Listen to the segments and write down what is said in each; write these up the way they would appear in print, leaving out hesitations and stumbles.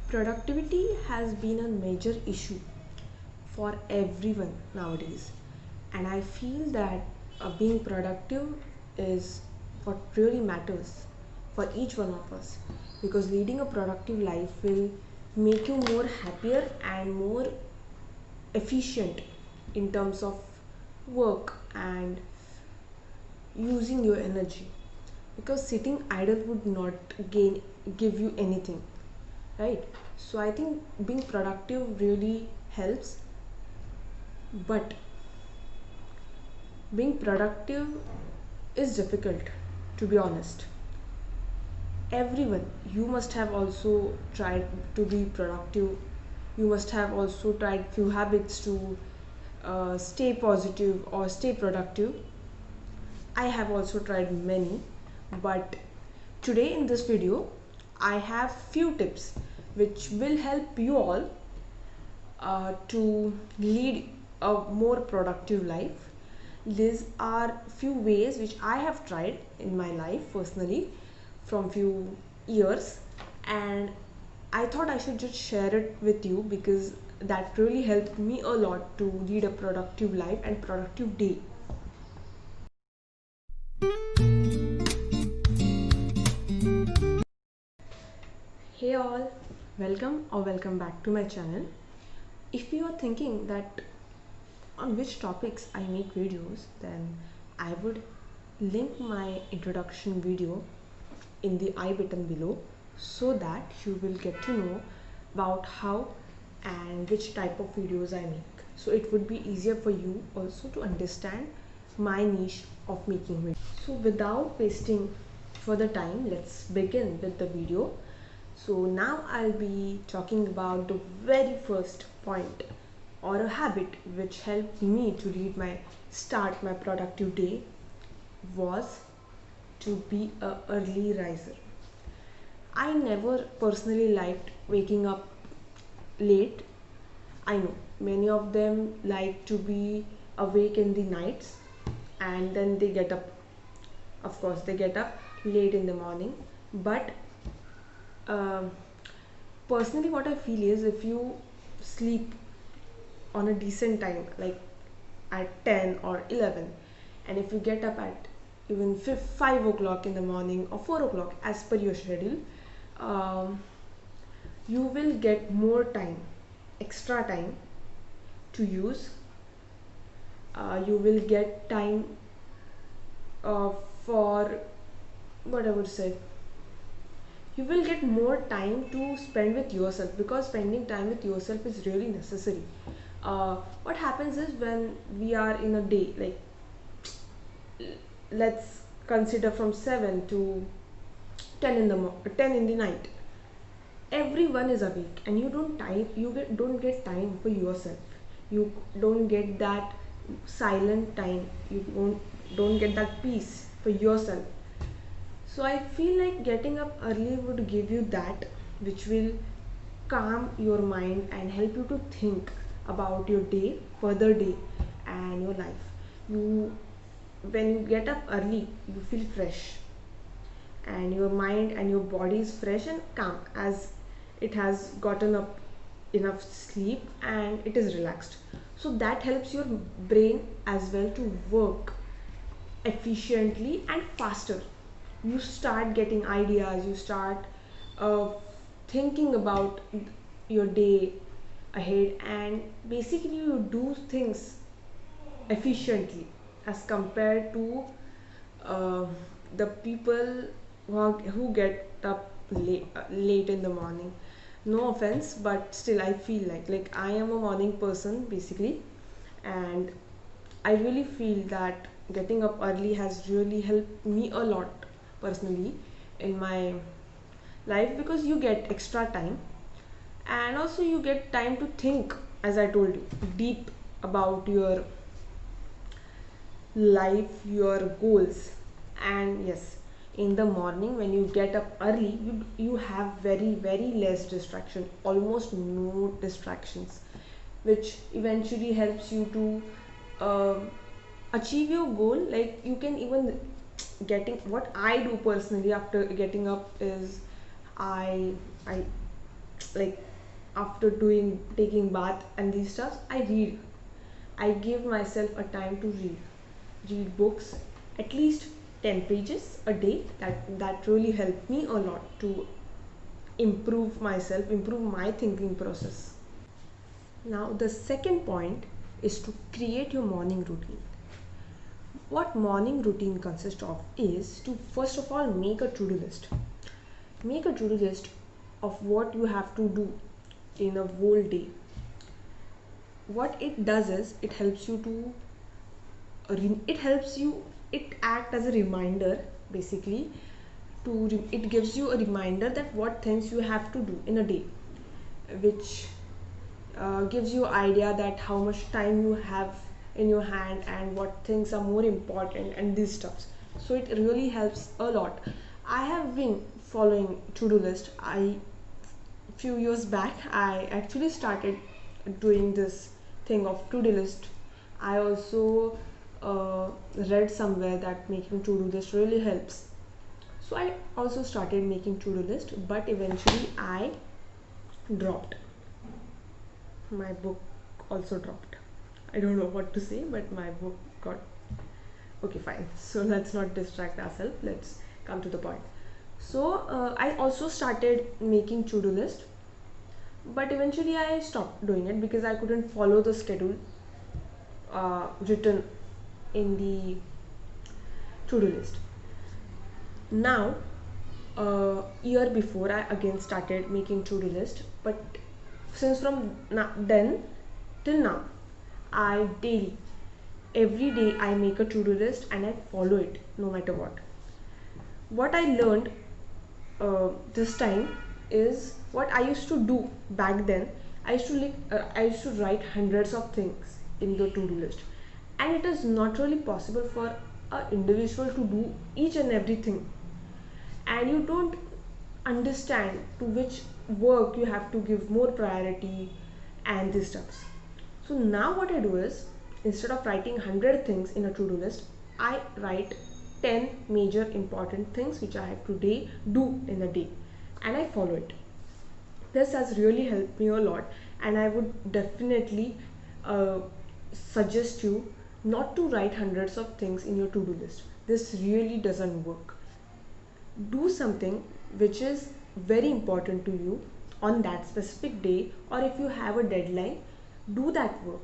Productivity has been a major issue for everyone nowadays, and I feel that being productive is what really matters for each one of us, because leading a productive life will make you more happier and more efficient in terms of work and using your energy, because sitting idle would not give you anything, right? So I think being productive really helps, but being productive is difficult, to be honest. Everyone, you must have also tried to be productive. You must have also tried few habits to stay positive or stay productive. I have also tried many, but today in this video I have few tips which will help you all to lead a more productive life. These are few ways which I have tried in my life personally from few years, and I thought I should just share it with you because that really helped me a lot to lead a productive life and productive day. Hey all, welcome back to my channel. If you are thinking that on which topics I make videos, then I would link my introduction video in the I button below so that you will get to know about how and which type of videos I make. So it would be easier for you also to understand my niche of making videos. So without wasting further time, let's begin with the video. So now I'll be talking about the very first point or a habit which helped me to start my productive day was to be a early riser. I never personally liked waking up late. I know many of them like to be awake in the nights and then they get up. Of course, they get up late in the morning, but um personally, what I feel is if you sleep on a decent time, like at 10 or 11, and if you get up at even 5 o'clock in the morning or 4 o'clock as per your schedule, um, you will get more time, extra time to use. You will get time uh, for what I would say, you will get more time to spend with yourself, because spending time with yourself is really necessary. What happens is when we are in a day, like let's consider from 7 to 10 in the night, everyone is awake and don't get time for yourself. You don't get that silent time. You don't get that peace for yourself. So I feel like getting up early would give you that, which will calm your mind and help you to think about your day, further day, and your life. You When you get up early, you feel fresh, and your mind and your body is fresh and calm as it has gotten up enough sleep and it is relaxed. So that helps your brain as well to work efficiently and faster. You start getting ideas, you start uh, thinking about your day ahead, and basically you do things efficiently as compared to uh, the people who get up late in the morning. No offense, but still I feel like I am a morning person basically, and I really feel that getting up early has really helped me a lot personally in my life, because you get extra time and also you get time to think, as I told you, deep about your life, your goals. And yes, in the morning when you get up early, you have very less distraction, almost no distractions, which eventually helps you to uh, achieve your goal. Like you can even getting what I do personally after getting up is I like after doing taking bath and these stuff, I read. I give myself a time to read books, at least 10 pages a day. That really helped me a lot to improve myself, improve my thinking process. Now the second point is to create your morning routine. What morning routine consists of is to first of all make a to-do list. Make a to-do list of what you have to do in a whole day. What it does is it helps you to it act as a reminder, basically. It gives you a reminder that what things you have to do in a day, which gives you idea that how much time you have in your hand and what things are more important and these stuffs. So it really helps a lot. I have been following to-do list. Few years back I actually started doing this thing of to-do list. I also read somewhere that making to-do list really helps, so I also started making to-do list, but eventually I dropped. My book also dropped. I don't know what to say, but my book got okay, fine. So let's not distract ourselves, let's come to the point. So I also started making to-do list, but eventually I stopped doing it because I couldn't follow the schedule written in the to-do list. Now a year before I again started making to-do list, but since from then till now, I daily, every day I make a to-do list and I follow it no matter what I learned this time is what I used to do back then. I used to write hundreds of things in the to-do list, and it is not really possible for an individual to do each and everything, and you don't understand to which work you have to give more priority and these stuffs. So now what I do is, instead of writing 100 things in a to-do list, I write 10 major important things which I have to do in a day, and I follow it. This has really helped me a lot, and I would definitely suggest you not to write hundreds of things in your to-do list. This really doesn't work. Do something which is very important to you on that specific day, or if you have a deadline, do that work.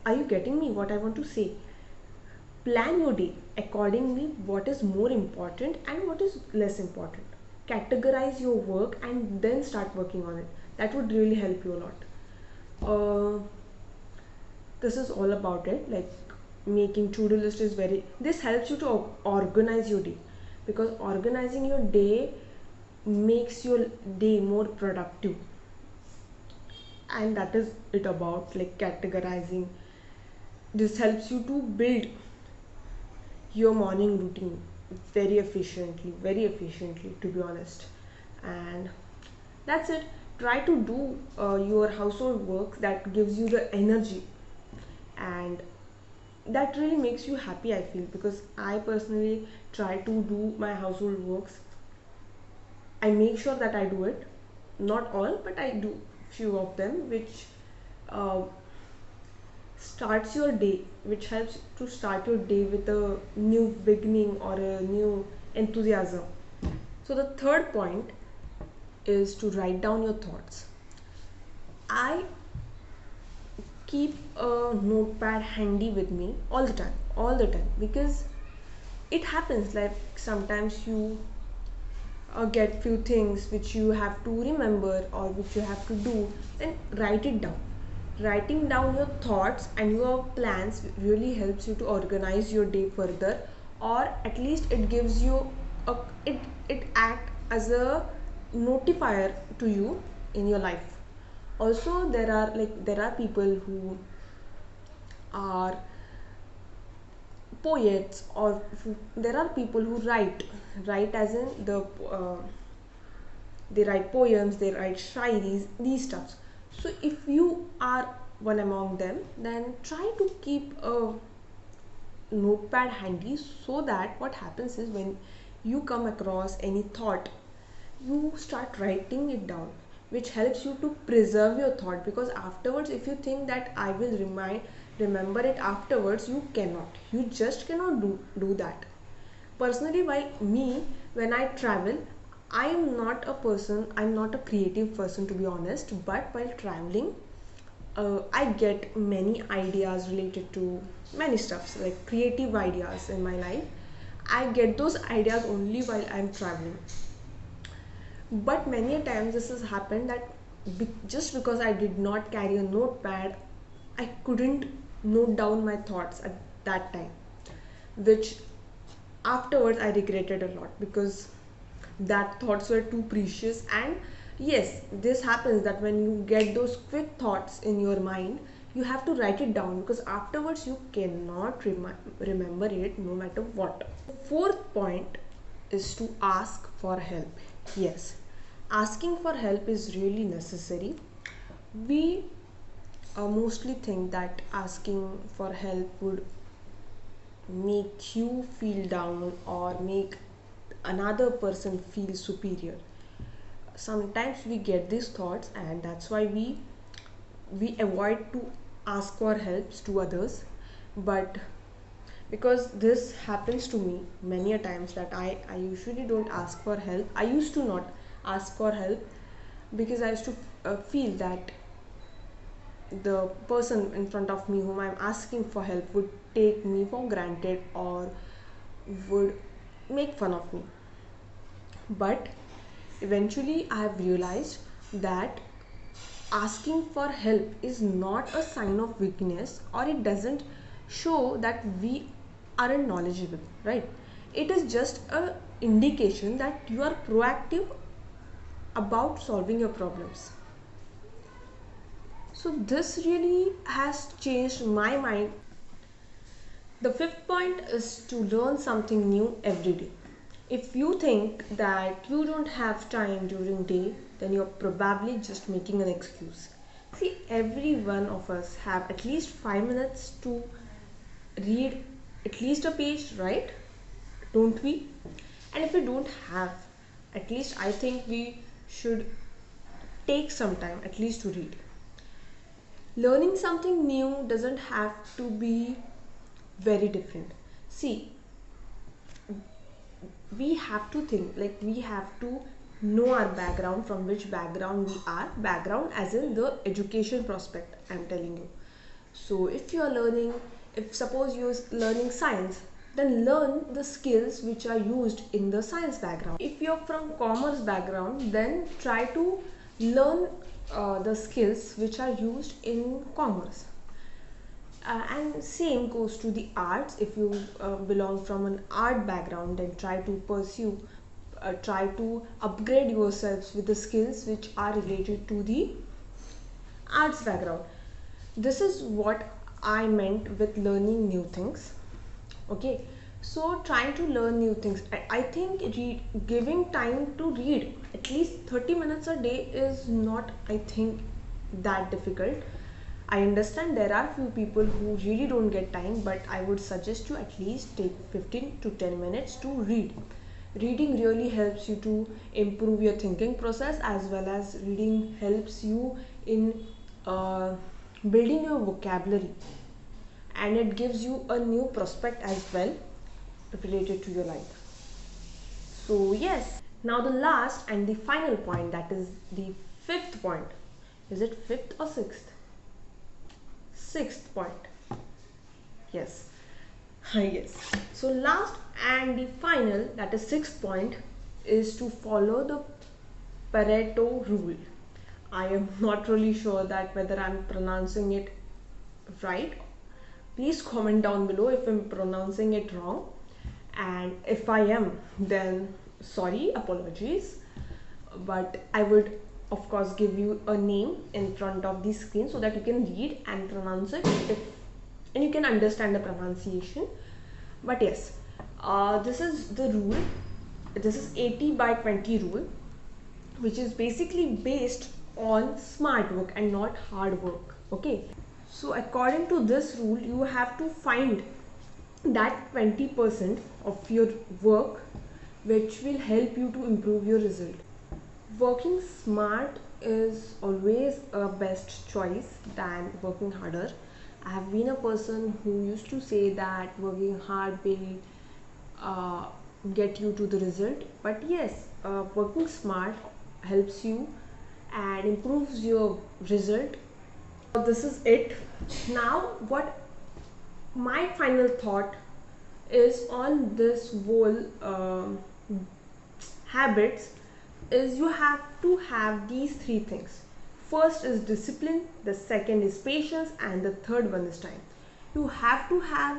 Are you getting me what I want to say? Plan your day accordingly, what is more important and what is less important. Categorize your work and then start working on it. That would really help you a lot. This is all about it. Like, making to-do list is this helps you to organize your day, because organizing your day makes your day more productive, and that is it about, like, categorizing. This helps you to build your morning routine very efficiently, to be honest. And that's it. Try to do your household work that gives you the energy, and that really makes you happy, I feel, because I personally try to do my household works. I make sure that I do it, not all, but I do few of them, which uh, starts your day, which helps to start your day with a new beginning or a new enthusiasm. So the third point is to write down your thoughts. I keep a notepad handy with me all the time, because it happens like sometimes you get few things which you have to remember or which you have to do, then write it down. Writing down your thoughts and your plans really helps you to organize your day further, or at least it gives you it act as a notifier to you in your life. Also, there are people who are poets, or there are people who write as in they write poems, they write shairis, these stuffs. So if you are one among them, then try to keep a notepad handy, so that what happens is when you come across any thought, you start writing it down. which helps you to preserve your thought, because afterwards if you think that I will remember it afterwards, you cannot, you just cannot do that. Personally, while me, when I travel, I am not a person, I'm not a creative person, to be honest, but while traveling, I get many ideas related to many stuffs, like creative ideas in my life. I get those ideas only while I'm traveling. But many a times this has happened that just because I did not carry a notepad, I couldn't note down my thoughts at that time, which afterwards I regretted a lot, because that thoughts were too precious. And yes, this happens that when you get those quick thoughts in your mind, you have to write it down, because afterwards you cannot remember it no matter what. Fourth point is to ask for help. Yes, asking for help is really necessary. We mostly think that asking for help would make you feel down or make another person feel superior. Sometimes we get these thoughts, and that's why we avoid to ask for helps to others. But because this happens to me many a times, that I usually don't ask for help. I used to not ask for help, because I used to feel that the person in front of me whom I'm asking for help would take me for granted or would make fun of me. But eventually I have realized that asking for help is not a sign of weakness, or it doesn't show that we aren't knowledgeable, right? It is just a indication that you are proactive about solving your problems. So this really has changed my mind. The fifth point is to learn something new every day. If you think that you don't have time during day, then you're probably just making an excuse. See, every one of us have at least 5 minutes to read at least a page, right? Don't we? And if we don't have, at least I think we should take some time at least to read. Learning something new doesn't have to be very different. See, we have to think, like we have to know our background, from which background we are. Background as in the education prospect, I'm telling you. So if you are learning, if suppose you're learning science, then learn the skills which are used in the science background. If you're from commerce background, then try to learn the skills which are used in commerce. And same goes to the arts. If you belong from an art background, then try to pursue, try to upgrade yourselves with the skills which are related to the arts background. This is what I meant with learning new things. Okay, so trying to learn new things, I think giving time to read at least 30 minutes a day is not, I think, that difficult. I understand there are few people who really don't get time, but I would suggest you at least take 15 to 10 minutes to read. Reading really helps you to improve your thinking process, as well as reading helps you in building your vocabulary, and it gives you a new prospect as well related to your life. So yes, now the last and the final point, that is the fifth point. Is it fifth or sixth? Sixth point. Yes. Yes. So last and the final, that is sixth point, is to follow the Pareto rule. I am not really sure that whether I'm pronouncing it right. Please comment down below if I'm pronouncing it wrong, and if I am, then sorry, apologies. But I would of course give you a name in front of the screen so that you can read and pronounce it, and you can understand the pronunciation. But yes, this is the rule. This is 80/20 rule, which is basically based on smart work and not hard work. Okay, so according to this rule, you have to find that 20% of your work which will help you to improve your result. Working smart is always a best choice than working harder. I have been a person who used to say that working hard will uh, get you to the result, but yes, working smart helps you and improves your result. This is it. Now, what my final thought is on this whole habits is you have to have these three things. First is discipline, the second is patience, and the third one is time. You have to have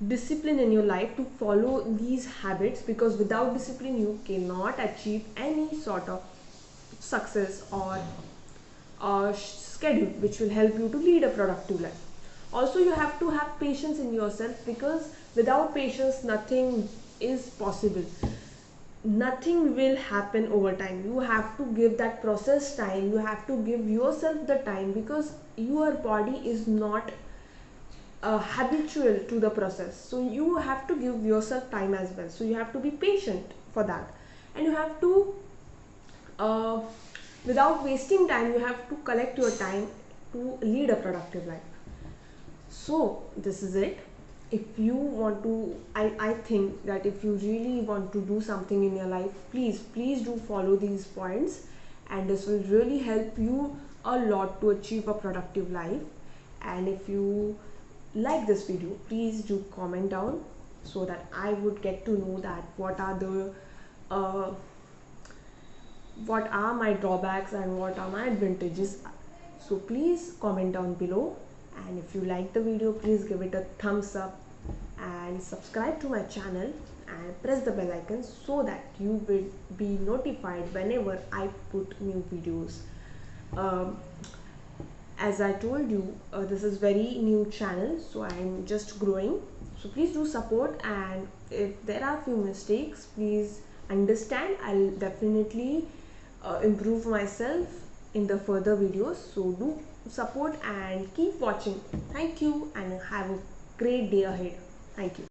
discipline in your life to follow these habits, because without discipline you cannot achieve any sort of success or schedule which will help you to lead a productive life. Also, you have to have patience in yourself, because without patience nothing is possible. Nothing will happen over time. You have to give that process time, you have to give yourself the time, because your body is not habitual to the process, so you have to give yourself time as well. So you have to be patient for that, and you have to uh, without wasting time, you have to collect your time to lead a productive life. So this is it. If you want to, I think that if you really want to do something in your life, please do follow these points, and this will really help you a lot to achieve a productive life. And if you like this video, please do comment down, so that I would get to know that uh, what are my drawbacks and what are my advantages. So please comment down below, and if you like the video, please give it a thumbs up and subscribe to my channel and press the bell icon, so that you will be notified whenever I put new videos. um, as I told you, this is very new channel, so I'm just growing. So please do support, and if there are few mistakes, please understand. I'll definitely improve myself in the further videos. So do support and keep watching. Thank you, and have a great day ahead. Thank you.